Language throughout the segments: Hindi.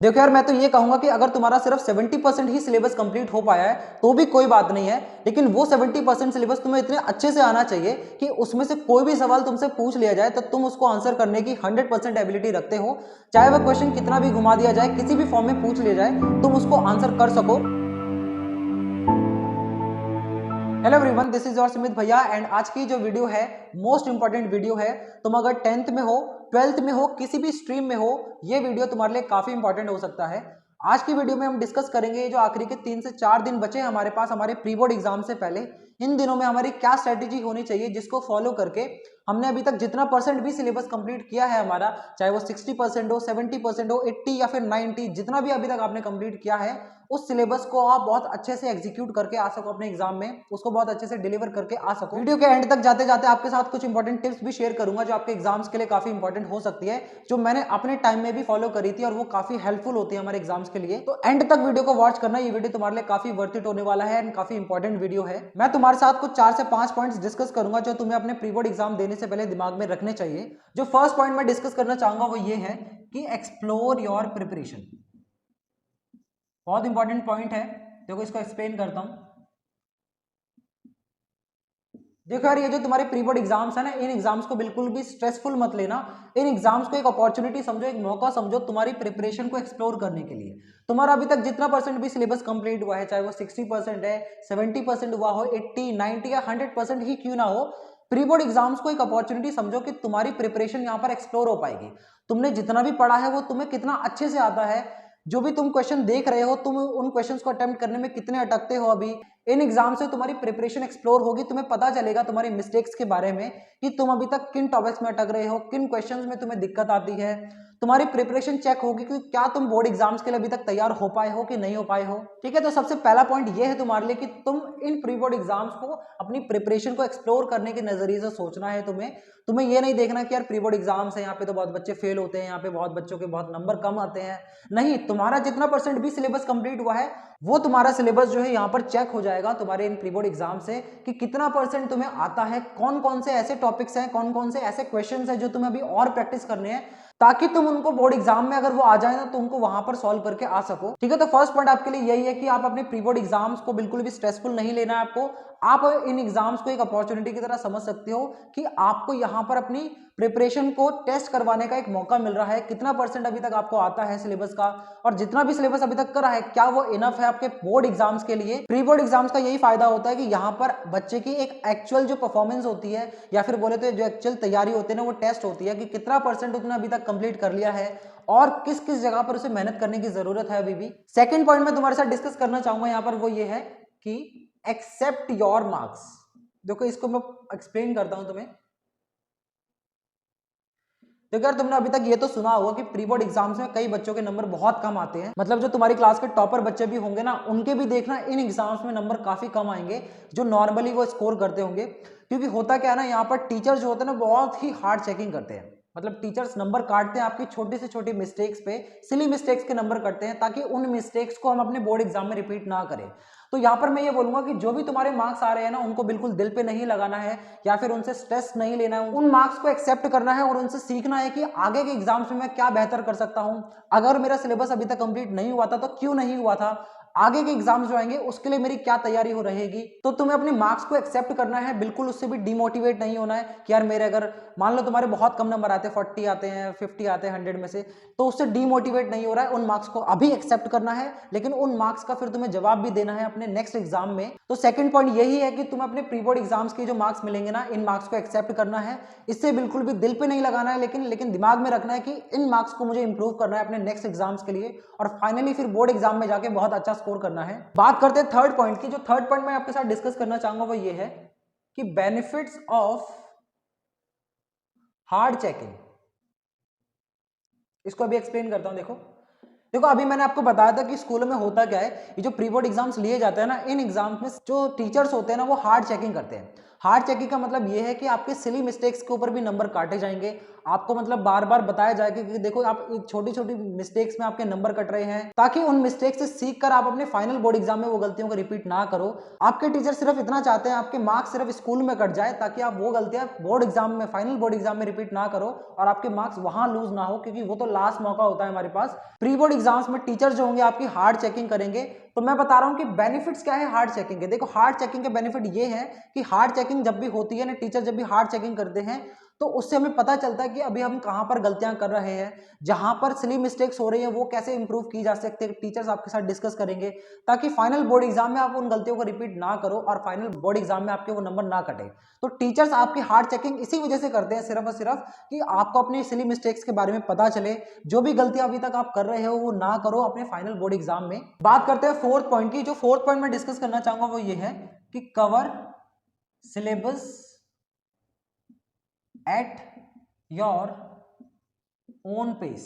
देखो यार, मैं तो ये कहूंगा कि अगर तुम्हारा सिर्फ 70% ही सिलेबस कंप्लीट हो पाया है तो भी कोई बात नहीं है, लेकिन वो 70% सिलेबस तुम्हें इतने अच्छे से आना चाहिए कि उसमें से कोई भी सवाल तुमसे पूछ लिया जाए तो तुम उसको आंसर करने की 100% एबिलिटी रखते हो। चाहे वह क्वेश्चन कितना भी घुमा दिया जाए, किसी भी फॉर्म में पूछ लिया जाए, तुम उसको आंसर कर सको। Hello everyone, this is your Sumit भैया एंड आज की जो वीडियो है मोस्ट इंपॉर्टेंट वीडियो है। तुम अगर 10th में हो, 12th में हो, किसी भी स्ट्रीम में हो, ये वीडियो तुम्हारे लिए काफी इंपॉर्टेंट हो सकता है। आज की वीडियो में हम डिस्कस करेंगे जो आखिरी के 3 से 4 दिन बचे हमारे पास हमारे प्री बोर्ड एग्जाम से पहले। इन दिनों में हमारी क्या स्ट्रेटेजी होनी चाहिए जिसको फॉलो करके हमने अभी तक जितना परसेंट भी सिलेबस कंप्लीट किया है हमारा, चाहे वो 60% हो, 70% हो, 80 या फिर 90, जितना भी अभी तक आपने कंप्लीट किया है, उस सिलेबस को आप बहुत अच्छे से एग्जीक्यूट करके आ सको अपने एग्जाम में, उसको बहुत अच्छे से डिलीवर करके आ सको। वीडियो के एंड तक जाते जाते आपके साथ कुछ इंपॉर्टेंट टिप्स भी शेयर करूंगा जो आपके एग्जाम्स के लिए काफी इंपॉर्टेंट हो सकती है, जो मैंने अपने टाइम में भी फॉलो करी थी और वो काफी हेल्पफुल होती है हमारे एग्जाम्स के लिए। तो एंड तक वीडियो को वॉच करना, ये वीडियो तुम्हारे लिए काफी वर्थ इट होने वाला है एंड काफी इंपॉर्टेंट वीडियो है। मैं तुम्हारे साथ कुछ 4 से 5 पॉइंट्स डिस्कस करूंगा जो तुम्हें अपने प्री बोर्ड एग्जाम देने से पहले दिमाग में रखने चाहिए। जो फर्स्ट पॉइंट मैं डिस्कस करना चाहूंगा वो ये है कि एक्सप्लोर योर प्रिपरेशन। बहुत इंपॉर्टेंट पॉइंट है, देखो इसको एक्सप्लेन करता हूं। देखो यार, ये जो तुम्हारे प्री बोर्ड एग्जाम्स है ना, इन एग्जाम्स को बिल्कुल भी स्ट्रेसफुल मत लेना। इन एग्जाम्स को एक अपॉर्चुनिटी समझो, एक मौका समझो तुम्हारी प्रिपरेशन को एक्सप्लोर करने के लिए। तुम्हारा अभी तक जितना परसेंट भी सिलेबस कंप्लीट हुआ है, चाहे वो 60% है, 70% हुआ हो, 80, 90 या 100% ही क्यों ना हो, प्री बोर्ड एग्जाम्स को एक अपॉर्चुनिटी समझो कि तुम्हारी प्रिपरेशन यहाँ पर एक्सप्लोर हो पाएगी। तुमने जितना भी पढ़ा है वो तुम्हें कितना अच्छे से आता है, जो भी तुम क्वेश्चन देख रहे हो, तुम उन क्वेश्चंस को अटेम्प्ट करने में कितने अटकते हो अभी। इन एग्जाम से तुम्हारी प्रिपरेशन एक्सप्लोर होगी, तुम्हें पता चलेगा तुम्हारी मिस्टेक्स के बारे में कि तुम अभी तक किन टॉपिक्स में अटक रहे हो, किन क्वेश्चंस में तुम्हें दिक्कत आती है। तुम्हारी प्रिपरेशन चेक होगी कि क्या तुम बोर्ड एग्जाम्स के लिए अभी तक तैयार हो पाए हो कि नहीं हो पाए हो। ठीक है, तो सबसे पहला पॉइंट ये है तुम्हारे लिए कि तुम इन प्री बोर्ड एग्जाम्स को अपनी प्रिपरेशन को एक्सप्लोर करने के नजरिए से सोचना है। तुम्हें ये नहीं देखना कि यार प्री बोर्ड एग्जाम्स है, यहाँ पे तो बहुत बच्चे फेल होते हैं, यहाँ पे बहुत बच्चों के बहुत नंबर कम आते हैं। नहीं, तुम्हारा जितना परसेंट भी सिलेबस कंप्लीट हुआ है वो तुम्हारा सिलेबस जो है यहाँ पर चेक हो जाएगा तुम्हारे इन प्री बोर्ड एग्जाम से कि कितना परसेंट तुम्हें आता है, कौन कौन से ऐसे टॉपिक्स हैं, कौन कौन से ऐसे क्वेश्चंस हैं जो तुम्हें अभी और प्रैक्टिस करने हैं, ताकि तुम उनको बोर्ड एग्जाम में अगर वो आ जाए ना तो उनको वहां पर सॉल्व करके आ सको। ठीक है, तो फर्स्ट पॉइंट आपके लिए यही है कि आप अपने प्री बोर्ड एग्जाम्स को बिल्कुल भी स्ट्रेसफुल नहीं लेना है आपको। आप इन एग्जाम्स को एक अपॉर्चुनिटी की तरह समझ सकते हो कि आपको यहाँ पर अपनी प्रिपरेशन को टेस्ट करवाने का एक मौका मिल रहा है। कितना परसेंट अभी तक आपको आता है सिलेबस का, और जितना भी सिलेबस अभी तक करा है क्या वो इनफ है आपके बोर्ड एग्जाम्स के लिए। प्री बोर्ड एग्जाम्स का यही फायदा होता है कि यहाँ पर बच्चे की एक एक्चुअल जो परफॉर्मेंस होती है, या फिर बोले तो जो एक्चुअल तैयारी होती है ना, वो टेस्ट होती है कि कितना परसेंट उसने अभी तक कंप्लीट कर लिया है और किस किस जगह पर उसे मेहनत करने की जरूरत है अभी भी। सेकेंड पॉइंट मैं तुम्हारे साथ डिस्कस करना चाहूंगा यहाँ पर, वो ये है कि एक्सेप्ट योर मार्क्स। देखो इसको मैं एक्सप्लेन करता हूं तुम्हें। देखो यार, तुमने अभी तक ये तो सुना होगा कि प्री बोर्ड एग्जाम्स में कई बच्चों के नंबर बहुत कम आते हैं। मतलब जो तुम्हारी क्लास के टॉपर बच्चे भी होंगे ना, उनके भी देखना इन एग्जाम्स में नंबर काफी कम आएंगे जो नॉर्मली वो स्कोर करते होंगे। क्योंकि होता क्या है ना, यहाँ पर टीचर्स जो होते हैं ना बहुत ही हार्ड चेकिंग करते हैं। मतलब टीचर्स नंबर काटते हैं आपकी छोटी से छोटी मिस्टेक्स पे, सिली मिस्टेक्स के नंबर करते हैं ताकि उन मिस्टेक्स को हम अपने बोर्ड एग्जाम में रिपीट ना करें। तो यहाँ पर मैं ये बोलूंगा कि जो भी तुम्हारे मार्क्स आ रहे हैं ना, उनको बिल्कुल दिल पे नहीं लगाना है या फिर उनसे स्ट्रेस नहीं लेना है। उन मार्क्स को एक्सेप्ट करना है और उनसे सीखना है कि आगे के एग्जाम्स में मैं क्या बेहतर कर सकता हूं। अगर मेरा सिलेबस अभी तक कंप्लीट नहीं हुआ था तो क्यों नहीं हुआ था, आगे के एग्जाम्स जो आएंगे उसके लिए मेरी क्या तैयारी हो रहेगी। तो तुम्हें अपने मार्क्स को एक्सेप्ट करना है, बिल्कुल उससे भी डिमोटिवेट नहीं होना है कि यार मेरे अगर मान लो तुम्हारे बहुत कम नंबर आते हैं, 40 आते हैं, 50 आते हैं 100 में से, तो उससे डिमोटिवेट नहीं हो रहा है। उन मार्क्स को अभी एक्सेप्ट करना है, लेकिन उन मार्क्स का फिर तुम्हें जवाब भी देना है अपने नेक्स्ट एग्जाम में। तो सेकंड पॉइंट यही है कि तुम्हें अपने प्री बोर्ड एग्जाम्स के जो मार्क्स मिलेंगे ना, इन मार्क्स को एक्सेप्ट करना है। इससे बिल्कुल भी दिल पे नहीं लगाना है, लेकिन दिमाग में रखना है कि इन मार्क्स को मुझे इंप्रूव करना है अपने नेक्स्ट एग्जाम्स के लिए, और फाइनली फिर बोर्ड एग्जाम में जाके बहुत अच्छा स्कोर करना है। बात करते हैं थर्ड पॉइंट की। जो थर्ड पॉइंट मैं आपके साथ डिस्कस करना चाहूंगा वो ये है कि बेनिफिट्स ऑफ हार्ड चेकिंग। इसको अभी एक्सप्लेन करता हूं। देखो देखो अभी मैंने आपको बताया था कि स्कूलों में होता क्या है, ये जो प्री बोर्ड एग्जाम्स लिए जाते हैं ना, इन एग्जाम्स में जो टीचर्स होते हैं ना वो हार्ड चेकिंग करते हैं। हार्ड चेकिंग का मतलब ये है कि आपके सिली मिस्टेक्स के ऊपर भी नंबर काटे जाएंगे, आपको मतलब बार बार बताया जाएगा कि देखो आप छोटी छोटी मिस्टेक्स में आपके नंबर कट रहे हैं, ताकि उन मिस्टेक्स से सीख कर आप अपने फाइनल बोर्ड एग्जाम में वो गलतियों को रिपीट ना करो। आपके टीचर सिर्फ इतना चाहते हैं आपके मार्क्स सिर्फ स्कूल में कट जाए, ताकि आप वो गलतियां बोर्ड एग्जाम में, फाइनल बोर्ड एग्जाम में रिपीट ना करो और आपके मार्क्स वहां लूज ना हो, क्योंकि वो तो लास्ट मौका होता है हमारे पास। प्री बोर्ड एग्जाम्स में टीचर जो होंगे आपकी हार्ड चेकिंग करेंगे। तो मैं बता रहा हूं कि बेनिफिट्स क्या है हार्ड चेकिंग के। देखो हार्ड चेकिंग के बेनिफिट ये है कि हार्ड चेकिंग जब भी होती है ना, टीचर जब भी हार्ड चेकिंग करते हैं तो उससे हमें पता चलता है कि अभी हम कहां पर गलतियां कर रहे हैं, जहां पर सिली मिस्टेक्स हो रही है वो कैसे इंप्रूव की जा सकती है, टीचर्स आपके साथ डिस्कस करेंगे, ताकि फाइनल बोर्ड एग्जाम में आप उन गलतियों को रिपीट ना करो और फाइनल बोर्ड एग्जाम में आपके वो नंबर ना कटे। तो टीचर्स आपकी हार्ड चेकिंग इसी वजह से करते हैं, सिर्फ और सिर्फ कि आपको अपनी सिली मिस्टेक्स के बारे में पता चले, जो भी गलतियां अभी तक आप कर रहे हो वो ना करो अपने फाइनल बोर्ड एग्जाम में। बात करते हैं फोर्थ पॉइंट की। जो फोर्थ पॉइंट मैं डिस्कस करना चाहूंगा वो ये है कि cover syllabus at your own pace.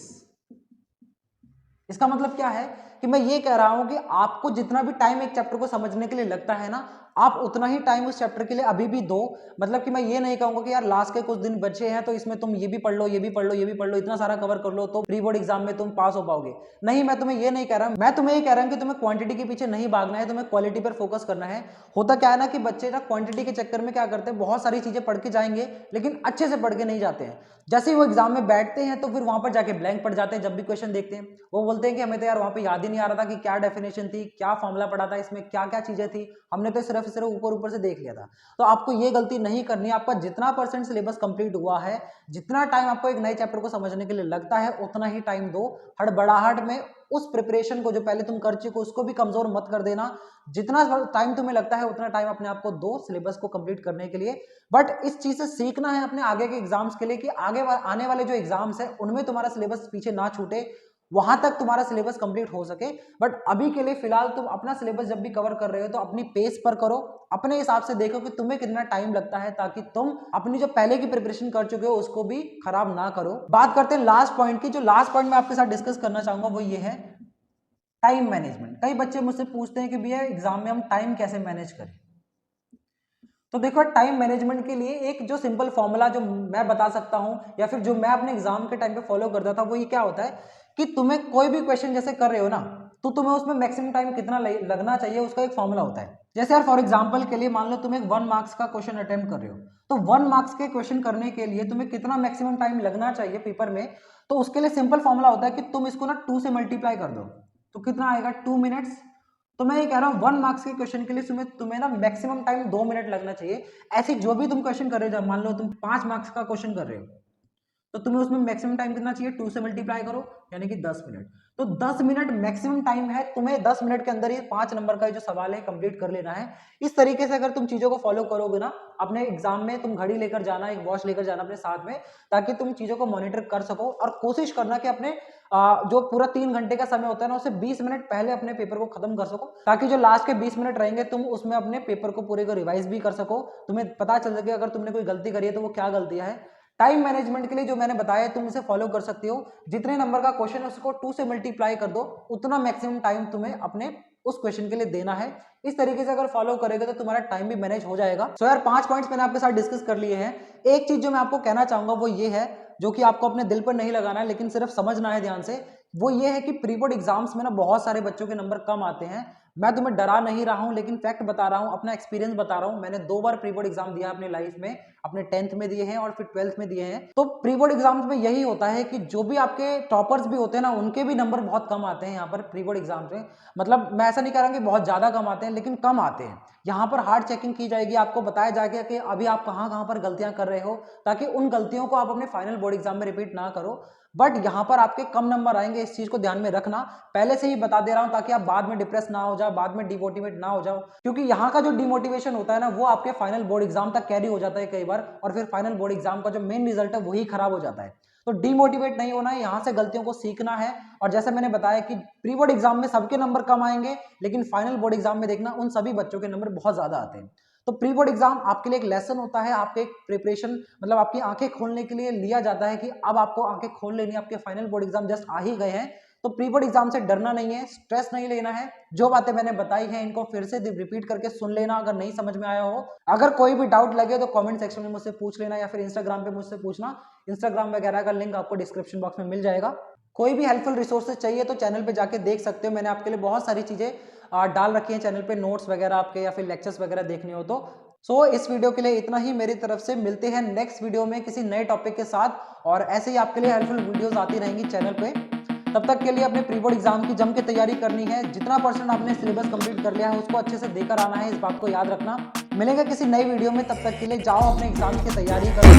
इसका मतलब क्या है कि मैं ये कह रहा हूं कि आपको जितना भी टाइम एक चैप्टर को समझने के लिए लगता है ना, आप उतना ही टाइम उस चैप्टर के लिए अभी भी दो। मतलब कि मैं ये नहीं कहूंगा कि यार लास्ट के कुछ दिन बचे हैं तो इसमें तुम ये भी पढ़ लो, ये भी पढ़ लो, ये भी पढ़ लो, इतना सारा कवर कर लो तो प्री बोर्ड एग्जाम में तुम पास हो पाओगे। नहीं, मैं तुम्हें ये नहीं कह रहा, मैं तुम्हें ये कह रहा हूं कि तुम्हें क्वांटिटी के पीछे नहीं भागना है, तुम्हें क्वालिटी पर फोकस करना है। होता क्या है ना कि बच्चे ना क्वांटिटी के चक्कर में क्या करते हैं, बहुत सारी चीजें पढ़ के जाएंगे लेकिन अच्छे से पढ़ के नहीं जाते हैं। जैसे ही वो एग्जाम में बैठते हैं तो फिर वहां पर जाके ब्लैंक पड़ जाते हैं। जब भी क्वेश्चन देखते हैं वो बोलते हैं कि हमें तो यार वहां पे याद ही नहीं आ रहा था कि क्या डेफिनेशन थी, क्या फॉर्मूला पढ़ा था, इसमें क्या क्या चीजें थी, हमने तो सिर्फ सिर्फ ऊपर ऊपर से देख लिया था। तो आपको ये गलती नहीं करनी है। आपका जितना परसेंट सिलेबस कंप्लीट हुआ है, जितना टाइम आपको एक नए चैप्टर को समझने के लिए लगता है उतना ही टाइम दो। हड़बड़ाहट में उस प्रिपरेशन को जो पहले तुम कर चुके हो उसको भी कमजोर मत कर देना। जितना टाइम तुम्हें लगता है उतना टाइम अपने आप को दो सिलेबस को कंप्लीट करने के लिए। बट इस चीज से सीखना है अपने आगे के एग्जाम्स के लिए कि आगे आने वाले जो एग्जाम्स है उनमें तुम्हारा सिलेबस पीछे ना छूटे, वहां तक तुम्हारा सिलेबस कंप्लीट हो सके। बट अभी के लिए फिलहाल तुम अपना सिलेबस जब भी कवर कर रहे हो तो अपनी पेस पर करो, अपने हिसाब से देखो कि तुम्हें कितना टाइम लगता है, ताकि तुम अपनी जो पहले की प्रिपरेशन कर चुके हो उसको भी खराब ना करो। बात करते हैं लास्ट पॉइंट की। जो लास्ट पॉइंट मैं आपके साथ डिस्कस करना चाहूंगा वो ये है टाइम मैनेजमेंट। कई बच्चे मुझसे पूछते हैं कि भैया एग्जाम में हम टाइम कैसे मैनेज करें। तो देखो टाइम मैनेजमेंट के लिए एक जो सिंपल फॉर्मूला जो मैं बता सकता हूं या फिर जो मैं अपने एग्जाम के टाइम पे फॉलो करता था वो ये क्या होता है कि तुम्हें कोई भी क्वेश्चन जैसे कर रहे हो ना, तो तुम्हें उसमें मैक्सिमम टाइम कितना लगना चाहिए उसका एक फॉर्मूला होता है। जैसे यार फॉर एग्जांपल के लिए मान लो तुम एक 1 मार्क्स का क्वेश्चन अटेम्प्ट कर रहे हो, तो 1 मार्क्स के क्वेश्चन करने के लिए तुम्हें कितना मैक्सिमम टाइम लगना चाहिए पेपर में। तो उसके लिए सिंपल फॉर्मूला होता है कि तुम इसको ना 2 से मल्टीप्लाई कर दो, तो कितना आएगा 2 मिनट्स। तो मैं ये कह रहा हूँ 1 मार्क्स के क्वेश्चन के लिए तुम्हें ना मैक्सिमम टाइम 2 मिनट लगना चाहिए। ऐसे जो भी तुम क्वेश्चन कर रहे हो, जब मान लो तुम 5 मार्क्स का क्वेश्चन कर रहे हो तो तुम्हें उसमें मैक्सिमम टाइम कितना चाहिए, 2 से मल्टीप्लाई करो यानी कि 10 मिनट। तो 10 मिनट मैक्सिमम टाइम है, तुम्हें 10 मिनट के अंदर ये 5 नंबर का जो सवाल है कंप्लीट कर लेना है। इस तरीके से अगर तुम चीजों को फॉलो करोगे ना, अपने एग्जाम में तुम घड़ी लेकर जाना, एक वॉच लेकर जाना अपने साथ में, ताकि तुम चीजों को मॉनिटर कर सको। और कोशिश करना कि अपने जो पूरा 3 घंटे का समय होता है ना, उससे 20 मिनट पहले अपने पेपर को खत्म कर सको, ताकि जो लास्ट के 20 मिनट रहेंगे तुम उसमें अपने पेपर को पूरे को रिवाइज भी कर सको। तुम्हें पता चल सके अगर तुमने कोई गलती करी है तो वो क्या गलतियां है। टाइम मैनेजमेंट के लिए जो मैंने बताया तुम इसे फॉलो कर सकते हो। जितने नंबर का क्वेश्चन है उसको 2 से मल्टीप्लाई कर दो, उतना मैक्सिमम टाइम तुम्हें अपने उस क्वेश्चन के लिए देना है। इस तरीके से अगर फॉलो करेगा तो तुम्हारा टाइम भी मैनेज हो जाएगा। सो यार 5 पॉइंट्स मैंने आपके साथ डिस्कस कर लिए हैं। एक चीज जो मैं आपको कहना चाहूंगा वो ये है, जो कि आपको अपने दिल पर नहीं लगाना है लेकिन सिर्फ समझना है ध्यान से, वो ये है कि प्री बोर्ड एग्जाम्स में ना बहुत सारे बच्चों के नंबर कम आते हैं। मैं तुम्हें डरा नहीं रहा हूं लेकिन फैक्ट बता रहा हूं, अपना एक्सपीरियंस बता रहा हूं। मैंने 2 बार प्री बोर्ड एग्जाम दिया अपनी लाइफ में, अपने 10th में दिए हैं और फिर 12th में दिए हैं। तो प्री बोर्ड एग्जाम्स में यही होता है कि जो भी आपके टॉपर्स भी होते हैं ना, उनके भी नंबर बहुत कम आते हैं यहाँ पर प्री बोर्ड एग्जाम्स में। मतलब मैं ऐसा नहीं कह रहा कि बहुत ज्यादा कम आते हैं, लेकिन कम आते हैं। यहाँ पर हार्ड चेकिंग की जाएगी, आपको बताया जाएगा कि अभी आप कहाँ कहाँ पर गलतियां कर रहे हो, ताकि उन गलतियों को आप अपने फाइनल बोर्ड एग्जाम में रिपीट ना करो। बट यहाँ पर आपके कम नंबर आएंगे, इस चीज को ध्यान में रखना। पहले से ही बता दे रहा हूं ताकि आप बाद में डिप्रेस ना हो जाओ, बाद में डिमोटिवेट ना हो जाओ, क्योंकि यहाँ का जो डिमोटिवेशन होता है ना वो आपके फाइनल बोर्ड एग्जाम तक कैरी हो जाता है कई बार, और फिर फाइनल बोर्ड एग्जाम का जो मेन रिजल्ट है वही खराब हो जाता है। तो डिमोटिवेट नहीं होना है, यहाँ से गलतियों को सीखना है। और जैसे मैंने बताया कि प्री बोर्ड एग्जाम में सबके नंबर कम आएंगे, लेकिन फाइनल बोर्ड एग्जाम में देखना उन सभी बच्चों के नंबर बहुत ज्यादा आते हैं। तो प्री बोर्ड एग्जाम आपके लिए एक लेसन होता है, आपके एक प्रिपरेशन, मतलब आपकी आंखें खोलने के लिए लिया जाता है कि अब आपको आंखें खोल लेनी है, आपके फाइनल बोर्ड एग्जाम जस्ट आ ही गए हैं, तो प्री बोर्ड एग्जाम से डरना नहीं है, स्ट्रेस नहीं लेना है। जो बातें मैंने बताई हैं इनको फिर से रिपीट करके सुन लेना अगर नहीं समझ में आया हो। अगर कोई भी डाउट लगे तो कमेंट सेक्शन में मुझसे पूछ लेना या फिर इंस्टाग्राम पे मुझसे पूछना। इंस्टाग्राम वगैरह का लिंक आपको डिस्क्रिप्शन बॉक्स में मिल जाएगा। कोई भी हेल्पफुल रिसोर्सेज चाहिए तो चैनल पे जाके देख सकते हो। मैंने आपके लिए बहुत सारी चीजें डाल रखी हैं चैनल पे, नोट्स वगैरह आपके या फिर लेक्चर्स वगैरह देखने हो तो। सो इस वीडियो के लिए इतना ही मेरी तरफ से। मिलते हैं नेक्स्ट वीडियो में किसी नए टॉपिक के साथ, और ऐसे ही आपके लिए हेल्पफुल वीडियोस आती रहेंगी चैनल पे। तब तक के लिए अपने प्री बोर्ड एग्जाम की जम के तैयारी करनी है। जितना परसेंट आपने सिलेबस कंप्लीट कर लिया है उसको अच्छे से देकर आना है, इस बात को याद रखना। मिलेंगे किसी नई वीडियो में, तब तक के लिए जाओ अपने एग्जाम की तैयारी करो।